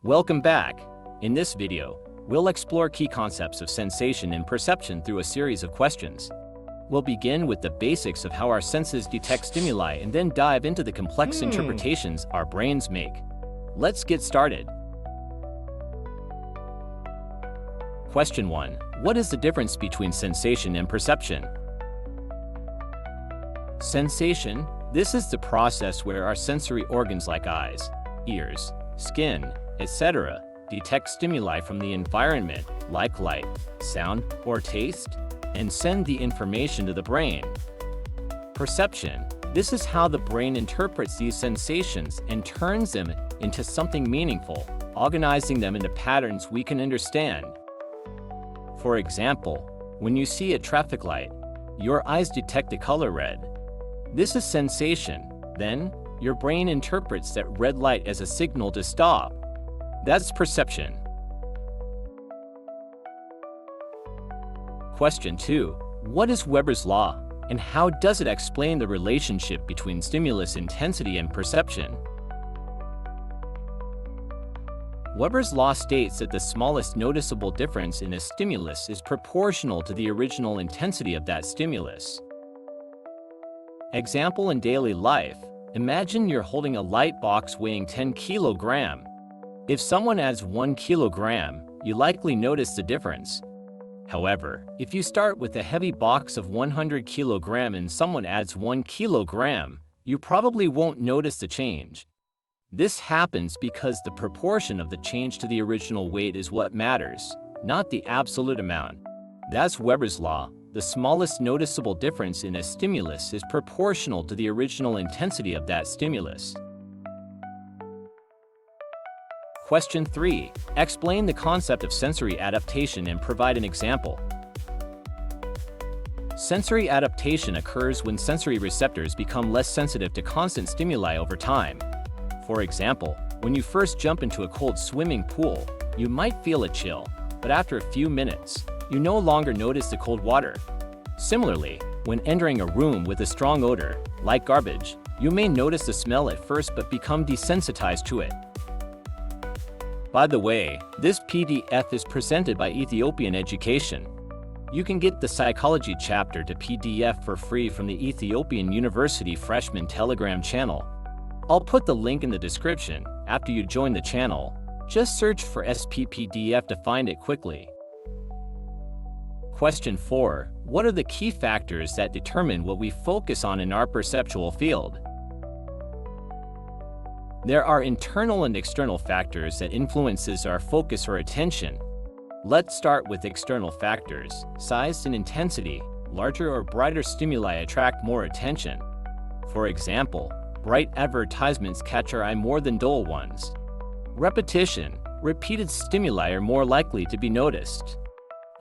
Welcome back. In this video, we'll explore key concepts of sensation and perception through a series of questions. We'll begin with the basics of how our senses detect stimuli and then dive into the complex interpretations our brains make. Let's get started. Question 1. What is the difference between sensation and perception? Sensation. This is the process where our sensory organs like eyes, ears, skin, etc. detect stimuli from the environment, like light, sound, or taste, and send the information to the brain. Perception. This is how the brain interprets these sensations and turns them into something meaningful, organizing them into patterns we can understand. For example, when you see a traffic light, your eyes detect the color red. This is sensation. Then, your brain interprets that red light as a signal to stop. That's perception. Question 2. What is Weber's law, and how does it explain the relationship between stimulus intensity and perception? Weber's law states that the smallest noticeable difference in a stimulus is proportional to the original intensity of that stimulus. Example in daily life. Imagine you're holding a light box weighing 10 kilograms. If someone adds 1 kilogram, you likely notice the difference. However, if you start with a heavy box of 100 kilograms and someone adds 1 kilogram, you probably won't notice the change. This happens because the proportion of the change to the original weight is what matters, not the absolute amount. That's Weber's law. The smallest noticeable difference in a stimulus is proportional to the original intensity of that stimulus. Question 3. Explain the concept of sensory adaptation and provide an example. Sensory adaptation occurs when sensory receptors become less sensitive to constant stimuli over time. For example, when you first jump into a cold swimming pool, you might feel a chill, but after a few minutes, you no longer notice the cold water. Similarly, when entering a room with a strong odor, like garbage, you may notice the smell at first but become desensitized to it. By the way, this PDF is presented by Ethiopian Education. You can get the psychology chapter to PDF for free from the Ethiopian University Freshman Telegram channel. I'll put the link in the description. After you join the channel, just search for SPPDF to find it quickly. Question 4. What are the key factors that determine what we focus on in our perceptual field? There are internal and external factors that influences our focus or attention. Let's start with external factors. Size and intensity. Larger or brighter stimuli attract more attention. For example, bright advertisements catch our eye more than dull ones. Repetition. Repeated stimuli are more likely to be noticed.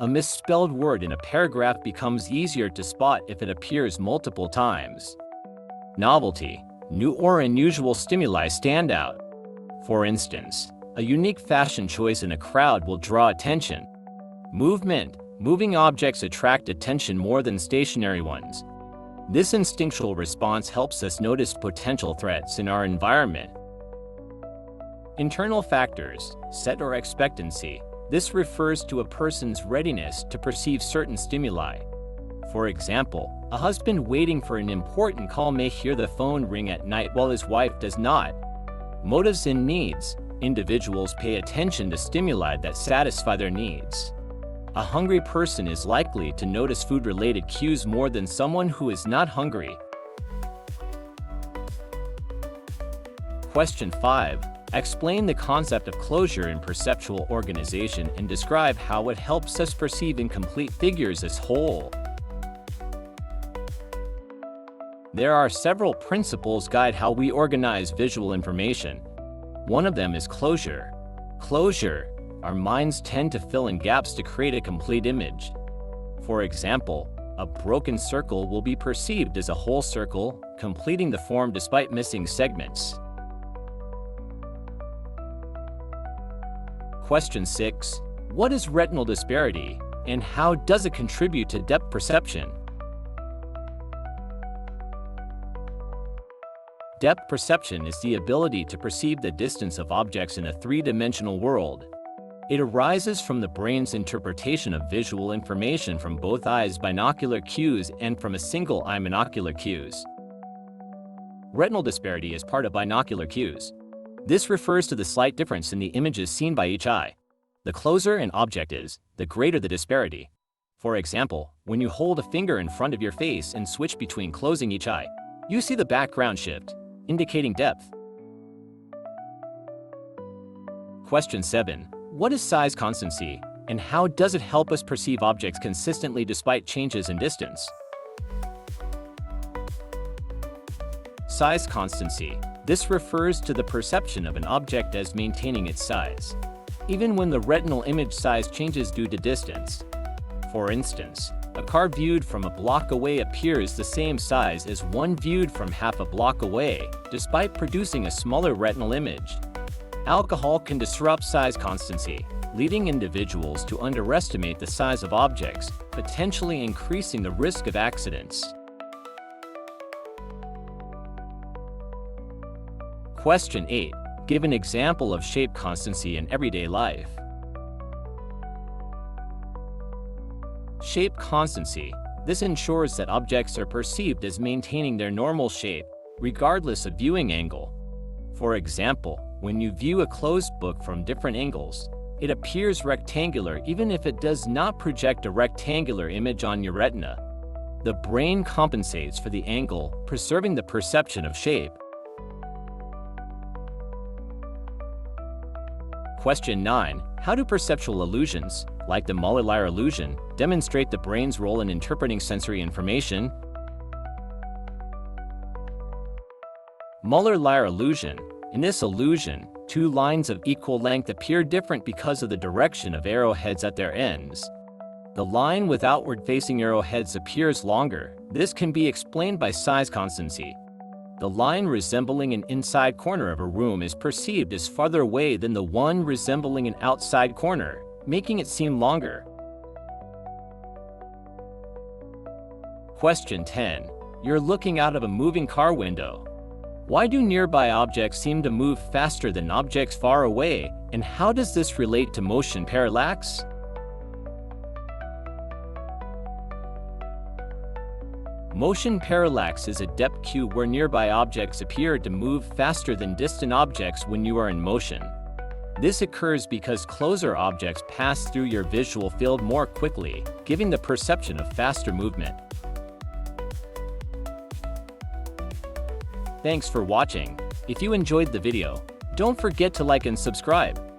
A misspelled word in a paragraph becomes easier to spot if it appears multiple times. Novelty. New or unusual stimuli stand out. For instance, a unique fashion choice in a crowd will draw attention. Movement. Moving objects attract attention more than stationary ones. This instinctual response helps us notice potential threats in our environment. Internal factors. Set or expectancy. This refers to a person's readiness to perceive certain stimuli. For example, a husband waiting for an important call may hear the phone ring at night while his wife does not. Motives and needs. Individuals pay attention to stimuli that satisfy their needs. A hungry person is likely to notice food-related cues more than someone who is not hungry. Question 5. Explain the concept of closure in perceptual organization and describe how it helps us perceive incomplete figures as whole. There are several principles guide how we organize visual information. One of them is closure. Closure. Our minds tend to fill in gaps to create a complete image. For example, a broken circle will be perceived as a whole circle, completing the form despite missing segments. Question 6. What is retinal disparity, and how does it contribute to depth perception? Depth perception is the ability to perceive the distance of objects in a three-dimensional world. It arises from the brain's interpretation of visual information from both eyes' binocular cues and from a single eye monocular cues. Retinal disparity is part of binocular cues. This refers to the slight difference in the images seen by each eye. The closer an object is, the greater the disparity. For example, when you hold a finger in front of your face and switch between closing each eye, you see the background shift, indicating depth. Question 7. What is size constancy, and how does it help us perceive objects consistently despite changes in distance? Size constancy. This refers to the perception of an object as maintaining its size, even when the retinal image size changes due to distance. For instance, a car viewed from a block away appears the same size as one viewed from half a block away, despite producing a smaller retinal image. Alcohol can disrupt size constancy, leading individuals to underestimate the size of objects, potentially increasing the risk of accidents. Question 8. Give an example of shape constancy in everyday life. Shape constancy. This ensures that objects are perceived as maintaining their normal shape, regardless of viewing angle. For example, when you view a closed book from different angles, it appears rectangular even if it does not project a rectangular image on your retina. The brain compensates for the angle, preserving the perception of shape. Question 9. How do perceptual illusions, like the Muller-Lyer illusion, demonstrate the brain's role in interpreting sensory information? Muller-Lyer illusion. In this illusion, two lines of equal length appear different because of the direction of arrowheads at their ends. The line with outward-facing arrowheads appears longer. This can be explained by size constancy. The line resembling an inside corner of a room is perceived as farther away than the one resembling an outside corner, making it seem longer. Question 10. You're looking out of a moving car window. Why do nearby objects seem to move faster than objects far away, and how does this relate to motion parallax? Motion parallax is a depth cue where nearby objects appear to move faster than distant objects when you are in motion. This occurs because closer objects pass through your visual field more quickly, giving the perception of faster movement. Thanks for watching. If you enjoyed the video, don't forget to like and subscribe.